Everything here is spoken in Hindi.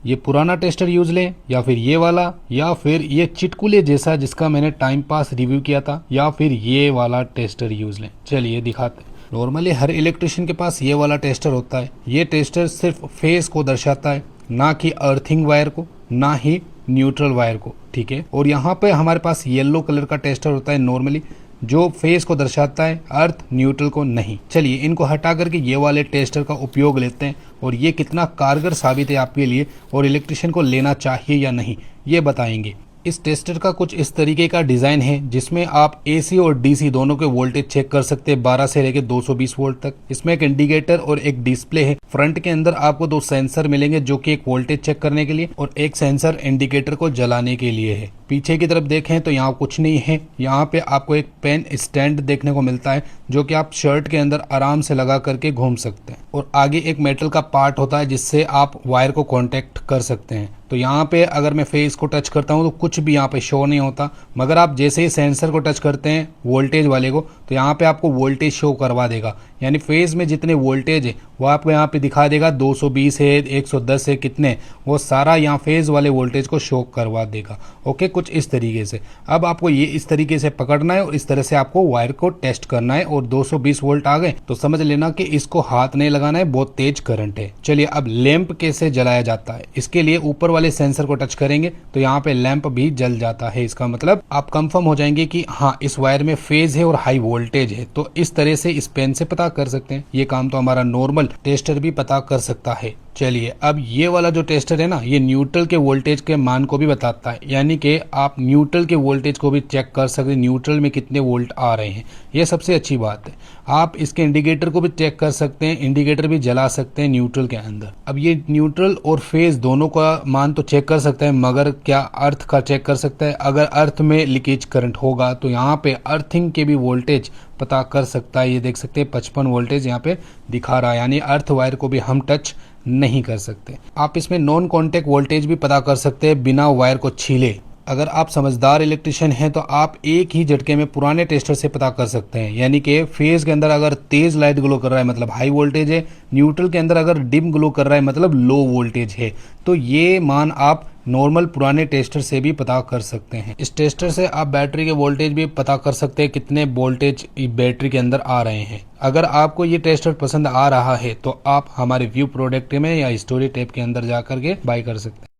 ये पुराना टेस्टर यूज लें या फिर ये वाला, या फिर ये चिटकुले जैसा जिसका मैंने टाइम पास रिव्यू किया था, या फिर ये वाला टेस्टर यूज लें। चलिए दिखाते हैं। नॉर्मली हर इलेक्ट्रिशियन के पास ये वाला टेस्टर होता है। ये टेस्टर सिर्फ फेज को दर्शाता है, ना कि अर्थिंग वायर को, ना ही न्यूट्रल वायर को, ठीक है। और यहाँ पे हमारे पास येलो कलर का टेस्टर होता है नॉर्मली, जो फेज को दर्शाता है, अर्थ न्यूट्रल को नहीं। चलिए इनको हटा करके ये वाले टेस्टर का उपयोग लेते हैं और ये कितना कारगर साबित है आपके लिए और इलेक्ट्रिशियन को लेना चाहिए या नहीं, ये बताएंगे। इस टेस्टर का कुछ इस तरीके का डिज़ाइन है जिसमें आप एसी और डीसी दोनों के वोल्टेज चेक कर सकते हैं, 12 से लेकर 220 वोल्ट तक। इसमें एक इंडिकेटर और एक डिस्प्ले है। फ्रंट के अंदर आपको 2 सेंसर मिलेंगे जो कि एक वोल्टेज चेक करने के लिए और एक सेंसर इंडिकेटर को जलाने के लिए है। पीछे की तरफ देखें तो यहाँ कुछ नहीं है। यहाँ पे आपको एक पेन स्टैंड देखने को मिलता है जो कि आप शर्ट के अंदर आराम से लगा करके घूम सकते हैं। और आगे एक मेटल का पार्ट होता है जिससे आप वायर को कांटेक्ट कर सकते हैं। तो यहाँ पे अगर मैं फेस को टच करता हूँ तो कुछ भी यहाँ पे शो नहीं होता, मगर आप जैसे ही सेंसर को टच करते हैं वोल्टेज वाले को, तो यहाँ पे आपको वोल्टेज शो करवा देगा। यानी फेज में जितने वोल्टेज है वो आपको यहाँ पे दिखा देगा, 220 है, 110 है, कितने, वो सारा यहाँ फेज वाले वोल्टेज को शो करवा देगा। ओके, कुछ इस तरीके से। अब आपको ये इस तरीके से पकड़ना है और इस तरह से आपको वायर को टेस्ट करना है। और 220 वोल्ट आ गए तो समझ लेना कि इसको हाथ नहीं लगाना है, बहुत तेज करंट है। चलिए अब लैंप कैसे जलाया जाता है। इसके लिए ऊपर वाले सेंसर को टच करेंगे तो यहाँ पे लैंप भी जल जाता है। इसका मतलब आप कंफर्म हो जाएंगे कि हाँ इस वायर में फेज है और हाई वोल्टेज है। तो इस तरह से इस पेन से पता कर सकते हैं। ये काम तो हमारा नॉर्मल टेस्टर भी पता कर सकता है। चलिए अब ये वाला जो टेस्टर है ना, ये न्यूट्रल के वोल्टेज के मान को भी बताता है। यानी कि आप न्यूट्रल के वोल्टेज को भी चेक कर सकते हैं, न्यूट्रल में कितने वोल्ट आ रहे हैं। ये सबसे अच्छी बात है। आप इसके इंडिकेटर को भी चेक कर सकते हैं, इंडिकेटर भी जला सकते हैं न्यूट्रल के अंदर। अब ये न्यूट्रल और फेज दोनों का मान तो चेक कर सकता है, मगर क्या अर्थ का चेक कर सकता है? अगर अर्थ में लीकेज करंट होगा तो यहाँ पे अर्थिंग के भी वोल्टेज पता कर सकता है। ये देख सकते हैं 55 वोल्टेज यहाँ पे दिखा रहा है, यानी अर्थ वायर को भी हम टच नहीं कर सकते। आप इसमें नॉन कॉन्टेक्ट वोल्टेज भी पता कर सकते हैं बिना वायर को छीले। अगर आप समझदार इलेक्ट्रिशियन हैं तो आप एक ही झटके में पुराने टेस्टर से पता कर सकते हैं। यानी कि फेज के अंदर अगर तेज लाइट ग्लो कर रहा है मतलब हाई वोल्टेज है, न्यूट्रल के अंदर अगर डिम ग्लो कर रहा है मतलब लो वोल्टेज है। तो ये मान आप नॉर्मल पुराने टेस्टर से भी पता कर सकते हैं। इस टेस्टर से आप बैटरी के वोल्टेज भी पता कर सकते हैं, कितने वोल्टेज बैटरी के अंदर आ रहे हैं। अगर आपको ये टेस्टर पसंद आ रहा है तो आप हमारे व्यू प्रोडक्ट में या स्टोरी टैब के अंदर जा करके बाय कर सकते हैं।